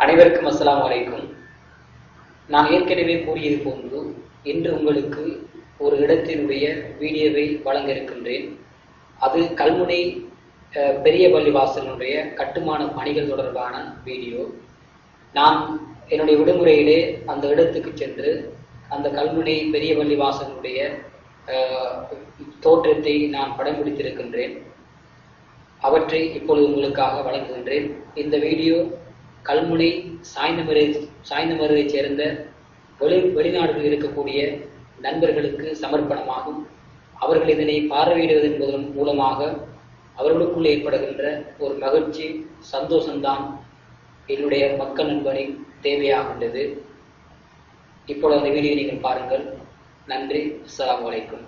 அனைவருக்கும் அஸ்ஸலாமு அலைக்கும். நான் ஏற்கனவே கூறியது போன்று இன்று உங்களுக்கு ஒரு இடத்தினுடைய வீடியோவை வழங்க இருக்கின்றேன். அது கல்முனை பெரிய பள்ளிவாசலினுடைய கட்டுமான பணிகள் தொடர்பான வீடியோ. நான் என்னுடைய விடுமுறையிலே அந்த இடத்துக்கு சென்று அந்த கல்முனை பெரிய பள்ளிவாசலினுடைய தோற்றத்தை நான் படம் பிடித்திருக்கின்றேன். அவற்றை இப்பொழுது உங்களுக்காக வழங்குகின்றேன். இந்த வீடியோ கல்முனை சாய்ந்தமருதைச் சேர்ந்த வெளிநாடுகளில் இருக்கக்கூடிய நண்பர்களுக்கு சமர்ப்பணமாகும். அவர்கள் இதனை பார்வையிடுவதன் மூலமாக அவர்களுக்குள் ஏற்படுகின்ற ஒரு மகிழ்ச்சி, சந்தோஷம்தான் என்னுடைய மக்கள் நண்பனின் தேவையாகின்றது. இப்பொழுது அந்த வீடியோ நீங்கள் பாருங்கள். நன்றி. அஸ்ஸலாமு அலைக்கும்.